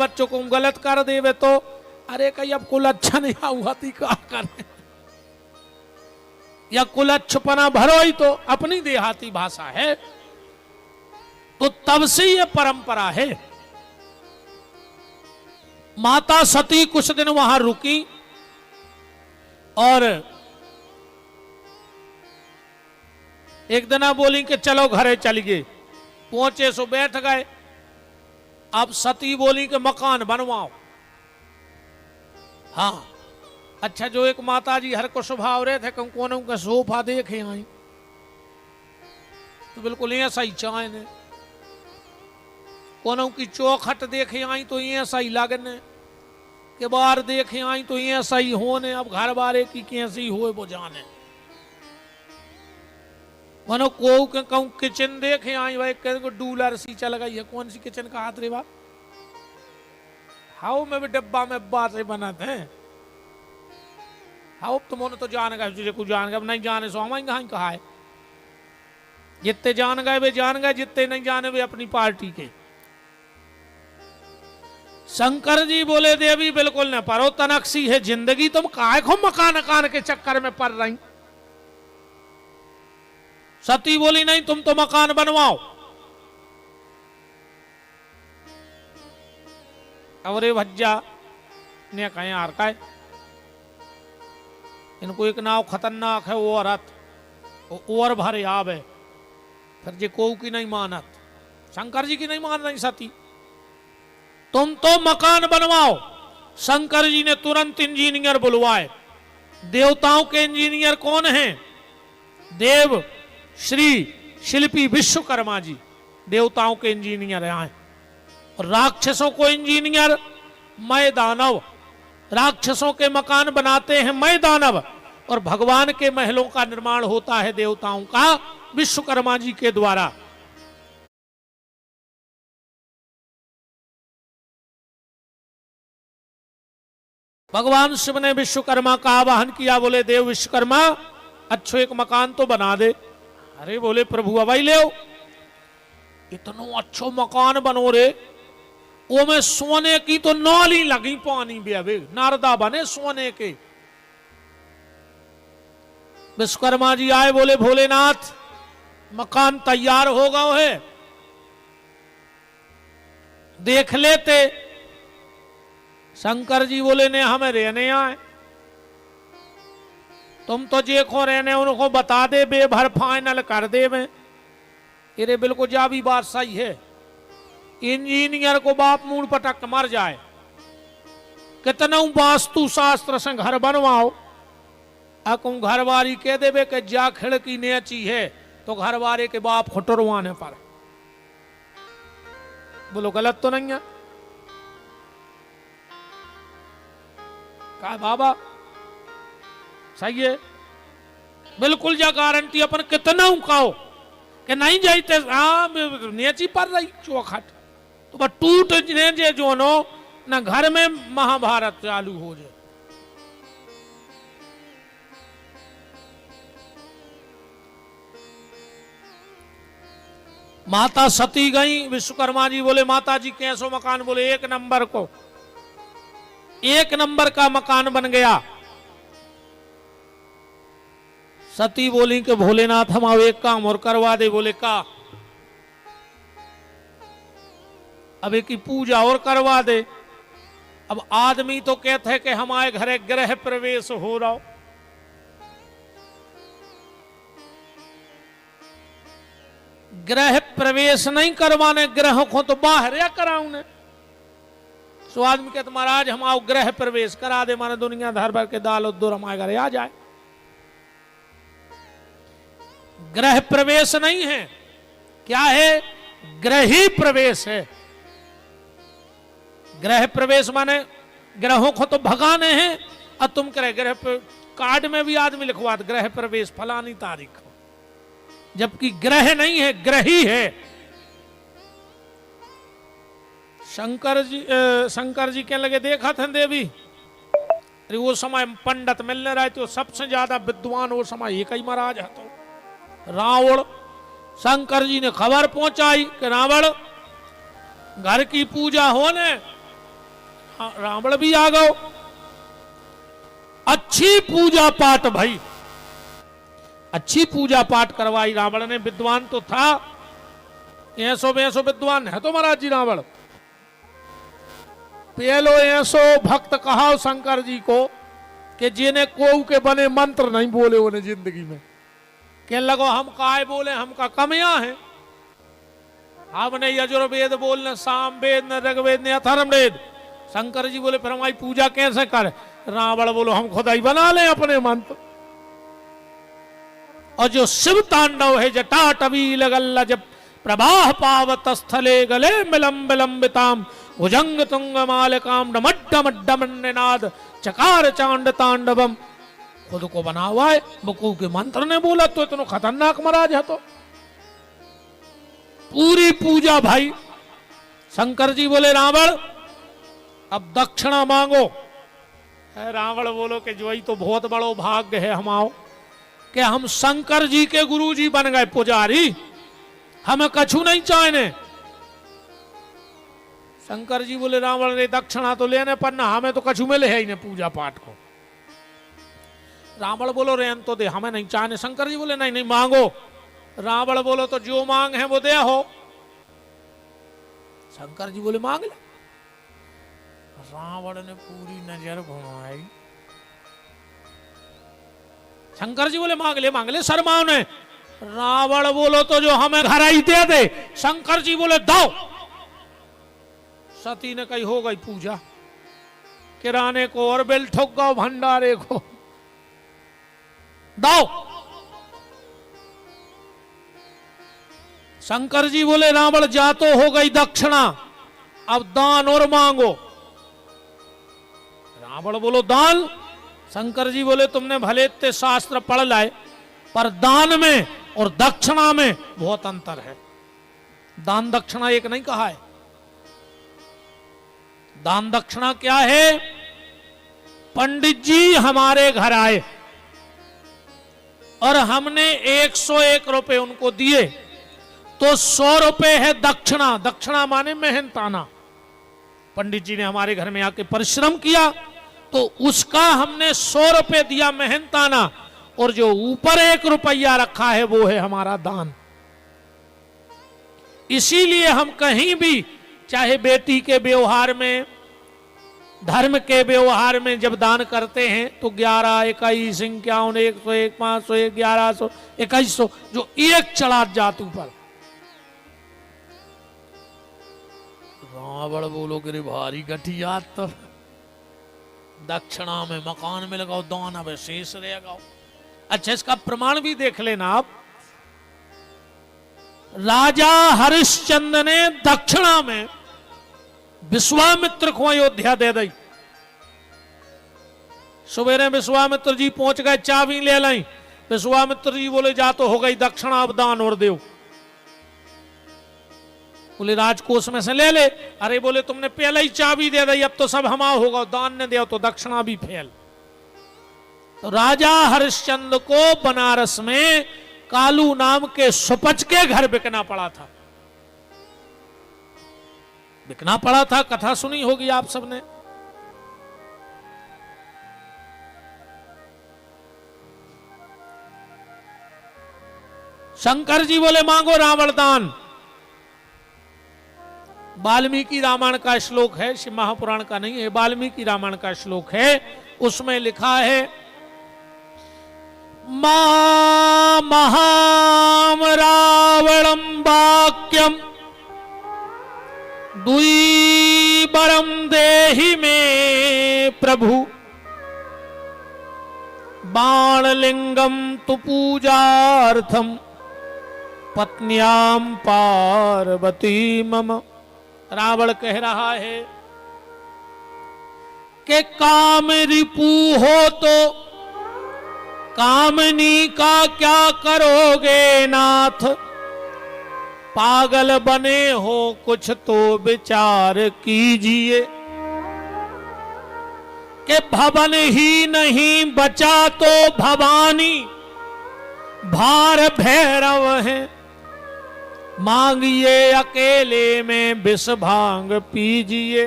बच्चों को गलत कर देवे तो अरे कहीं अब कुल अच्छा नहीं हुआ थी क्या करे, या कुल अच्छपना भरो ही तो अपनी देहाती भाषा है। तो तब से ये परंपरा है। माता सती कुछ दिन वहां रुकी और एक दिन बोली कि चलो घरे चल गए। पहुंचे सो बैठ गए। अब सती बोली कि मकान बनवाओ। हाँ अच्छा, जो एक माता जी हर को स्वभाव रहे थे कि कौन का सोफा देखे आई तो बिल्कुल ऐसा ही चाहे ने, कोनों की चौखट देखे आई तो ऐसा ही लगने के, बाहर देखे आई तो ऐसा ही होने। अब घर बारे की कैसी हो वो जाने। मनो को कहूं किचन देखे आई भाई को डूलर सी चल गई है, कौन सी किचन का हाथ रे बा, हाउ में भी डब्बा में बात से बनाते हैं। हाउ तुमने तो जान गए, तुझे कुछ जान गए, अब नहीं जाने सो हम कहा है। जितने जान गए वे जान गए, जितने नहीं जाने वे अपनी पार्टी के। शंकर जी बोले देवी बिल्कुल न परो, तनकसी है जिंदगी, तुम काहे को मकान अकान के चक्कर में पड़ रही। सती बोली नहीं, तुम तो मकान बनवाओ। अरे भज्जा ने कहे यार का है? इनको एक नाव खतरनाक है वो औरत और भरे आब है। फिर जे को की नहीं मानत, शंकर जी की नहीं मान रही सती। तुम तो मकान बनवाओ। शंकर जी ने तुरंत इंजीनियर बुलवाए। देवताओं के इंजीनियर कौन हैं? देव श्री शिल्पी विश्वकर्मा जी देवताओं के इंजीनियर हैं। और राक्षसों को इंजीनियर मय दानव, राक्षसों के मकान बनाते हैं मय दानव, और भगवान के महलों का निर्माण होता है देवताओं का विश्वकर्मा जी के द्वारा। भगवान शिव ने विश्वकर्मा का आवाहन किया। बोले देव विश्वकर्मा अच्छो एक मकान तो बना दे। अरे बोले प्रभु अवई ले, इतना अच्छो मकान बनो रे, वो में सोने की तो नौली लगी पानी भी, नारदा बने सोने के। विश्वकर्मा जी आए, बोले भोलेनाथ मकान तैयार हो गया है, देख लेते। शंकर जी बोले ने हमें रहने आए, तुम तो जे को रहने उनको बता दे, बेभर फाइनल कर दे। मैं अरे बिल्कुल जा भी बात सही है। इंजीनियर को बाप मूड पटक मर जाए, कितना वास्तु शास्त्र से घर बनवाओ, अकुम घरवारी कह देवे कि जा खिड़की नेची है तो घरवारे के बाप खुटरवाने पर। बोलो गलत तो नहीं है? कहा बाबा सही है, बिल्कुल जा गारंटी अपन कितना कहो कि नहीं जाते। हाँ नेची पर रही चौखट तो बस टूट जे जो नो ना घर में महाभारत चालू हो जाए। माता सती गई। विश्वकर्मा जी बोले माता जी कैसो मकान? बोले एक नंबर को, एक नंबर का मकान बन गया। सती बोली कि भोलेनाथ हम आओ एक काम और करवा दे। बोले का? अब एक की पूजा और करवा दे। अब आदमी तो कहते हैं कि हमारे घरे गृह प्रवेश हो रहा हो, गृह प्रवेश नहीं करवाने, ग्रह को तो बाहर या कराऊ ने। सो आदमी कहते महाराज हम आओ गृह प्रवेश करा दे, माने दुनिया धर भर के दाल उद्दूर हमारे घरे आ जाए। गृह प्रवेश नहीं है, क्या है? ग्रही प्रवेश है। गृह प्रवेश माने ग्रहों को तो भगाने हैं, और तुम करे गृह कार्ड में भी आदमी लिखवा दे गृह प्रवेश फलानी तारीख, जबकि ग्रह नहीं है, ग्रही है। शंकर जी क्या लगे देखा था देवी, अरे वो समय पंडित मिलने रहे थे, सबसे ज्यादा विद्वान वो समय एक ही महाराज है तो रावण। शंकर जी ने खबर पहुंचाई कि रावण घर की पूजा होने रावण भी आ गयो। अच्छी पूजा पाठ भाई, अच्छी पूजा पाठ करवाई रावण ने। विद्वान तो था, ऐसो बेसो विद्वान है तो महाराज जी रावण। पहलो ऐसो भक्त कहा शंकर जी को कि जिन्हें को के बने मंत्र नहीं बोले उन्हें जिंदगी में। कहने लगो हम काय बोले, हम का कमियां हैं। हमने यजुर्वेद बोलने, साम वेद न ऋग्वेद न अथर्ववेद। शंकर जी बोले फिर हमारी पूजा कैसे कर। रावण बोलो हम खुदा ही बना लें अपने मंत्र। और जो शिव तांडव है जटाटवी गल्ला जब प्रवाह पावत स्थले गले मिलम विलंबिताम भुजंग तुंग मालिकाम डमड्डमड्डमन्नाद चकार चांड तांडवम। खुद को बना हुआ है, बकू के मंत्र ने बोला तो इतना खतरनाक महाराज है। तो पूरी पूजा भाई। शंकर जी बोले रावण अब दक्षिणा मांगो। रावण बोलो कि जो ही तो बहुत बड़ो भाग्य है हमाओ कि हम शंकर जी के गुरु जी बन गए पुजारी, हमें कछु नहीं चाहने। शंकर जी बोले रावण ने दक्षिणा तो लेने पर ना हमें तो कछु मिले है ही नहीं पूजा पाठ को। रावण बोलो रेन तो दे, हमें नहीं चाहने। शंकर जी बोले नहीं नहीं मांगो। रावण बोलो तो जो मांग है वो दे हो। शंकर जी बोले मांग ले। रावण ने पूरी नजर घुमाई। शंकर जी बोले मांग ले शर्माओ ने। रावण बोलो तो जो हमें घर ही दे दे। शंकर जी बोले दो। सती ने कही हो गई पूजा। किराने को और बिल ठोक गो, भंडारे को दो। शंकर जी बोले रावण जा तो हो गई दक्षिणा, अब दान और मांगो। रावण बोलो दान। शंकर जी बोले तुमने भले इतने शास्त्र पढ़ लाए पर दान में और दक्षिणा में बहुत अंतर है। दान दक्षिणा एक नहीं कहा है। दान दक्षिणा क्या है? पंडित जी हमारे घर आए और हमने 101 रुपए उनको दिए तो 100 रुपए है दक्षिणा। दक्षिणा माने मेहनताना। पंडित जी ने हमारे घर में आके परिश्रम किया तो उसका हमने 100 रुपए दिया मेहनताना, और जो ऊपर 1 रुपया रखा है वो है हमारा दान। इसीलिए हम कहीं भी चाहे बेटी के व्यवहार में, धर्म के व्यवहार में जब दान करते हैं तो 11, 21, 51, 101, 500, 1100, 2100 जो एक चढ़ा जात ऊपर। रावण बोलो गिरे भारी घटिया। तो दक्षिणा में मकान में लगाओ, दान अब शेष रहेगा। अच्छा इसका प्रमाण भी देख लेना आप। राजा हरिश्चंद्र ने दक्षिणा में विश्वामित्र को अयोध्या दे दी। सवेरे विश्वामित्र जी पहुंच गए, चाबी ले लाई। विश्वामित्र जी बोले जा तो हो गई दक्षिणा, अब दान और दो। बोले राजकोष में से ले ले। अरे बोले तुमने पहले ही चाबी दे दी, अब तो सब हमारा होगा, दान ने दे तो दक्षिणा भी फेल। तो राजा हरिश्चंद्र को बनारस में कालू नाम के सुपच के घर बिकना पड़ा था। बिकना पड़ा था, कथा सुनी होगी आप सबने। शंकर जी बोले मांगो रावण दान। वाल्मीकि रामायण का श्लोक है, शिव महापुराण का नहीं है, वाल्मीकि रामायण का श्लोक है। उसमें लिखा है मा महाम रावणम वाक्यम द्विबरम देहि में प्रभु बाणलिंगम तु पूजार्थम पत्न्याम पार्वती मम। रावण कह रहा है कि काम रिपु हो तो कामनी का क्या करोगे नाथ। पागल बने हो कुछ तो विचार कीजिए कि भवन ही नहीं बचा तो भवानी भार भैरव है। मांगिए अकेले में विष भांग पीजिए।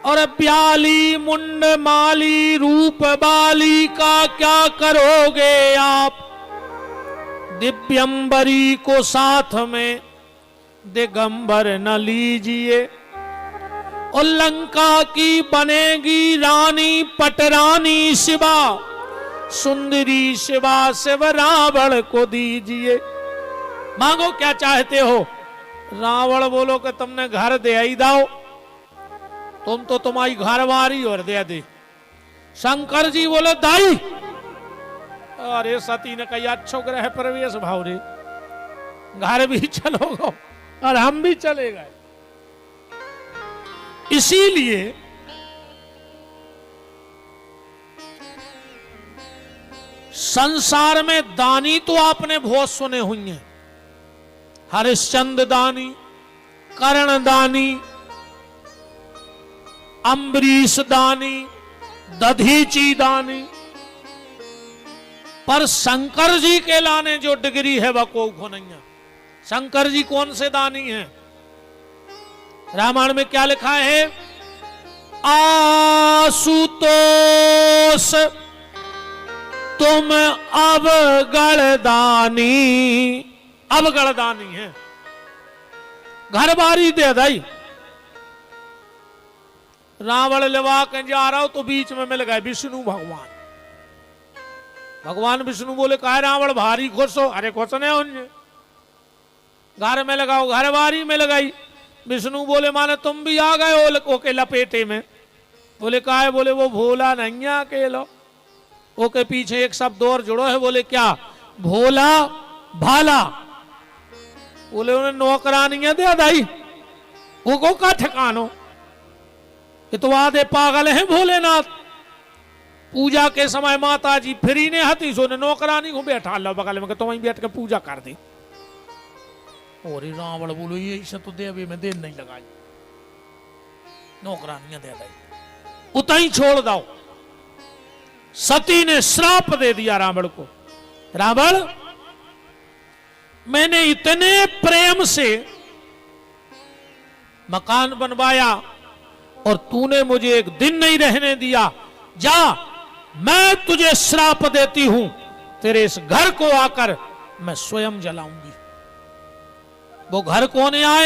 और ब्याली मुंड माली रूप बाली का क्या करोगे आप, दिव्यंबरी को साथ में दिगंबर न लीजिए। और लंका की बनेगी रानी पटरानी शिवा, सुंदरी शिवा शिव रावण को दीजिए। मांगो क्या चाहते हो। रावण बोलो कि तुमने घर दे ही दाओ, तुम तो तुम्हारी घरवारी और दे दे। शंकर जी बोले दाई, अरे सती ने कहा अच्छो ग्रह प्रवेश भाव रे, घर भी चलोगे और हम भी चले गए। इसीलिए संसार में दानी तो आपने बहुत सुने हुए हैं, हरिश्चंद्र दानी, कर्ण दानी, अम्बरीश दानी, दधीची दानी, पर शंकर जी के लाने जो डिग्री है वह को नहीं है। शंकर जी कौन से दानी हैं? रामायण में क्या लिखा है? आशुतोष तुम अवगणदानी, अवगणदानी है, घर बारी दे दाई। रावण लेवा के जा रहा हो तो बीच में मिल गए विष्णु भगवान। भगवान विष्णु बोले कहा रावण भारी खुश हो, अरे खुश नहीं होने, घर में लगाओ, घर बारी में लगाई। विष्णु बोले माने तुम भी आ गए ओके लपेटे में। बोले कहा है? बोले वो भोला नहीं अकेलो। ओके पीछे एक शब्द और जुड़ो है, बोले क्या? भोला भाला। बोले उन्हें नौकरानियां दे दाई, वो का ठिकानो, ये तो आधे पागल हैं भोलेनाथ। पूजा के समय माता जी फ्री ने हती सो ने नौकरानी को बैठा लो बगल में, तो वहीं बैठ के पूजा कर दी। और रावण बोलो ये इसे तो देवी में देर नहीं लगाई, नौकरानियां दे दी, उतना ही छोड़ दो। सती ने श्राप दे दिया रावण को। रावण मैंने इतने प्रेम से मकान बनवाया और तूने मुझे एक दिन नहीं रहने दिया, जा मैं तुझे श्राप देती हूं, तेरे इस घर को आकर मैं स्वयं जलाऊंगी। वो घर कौन आए?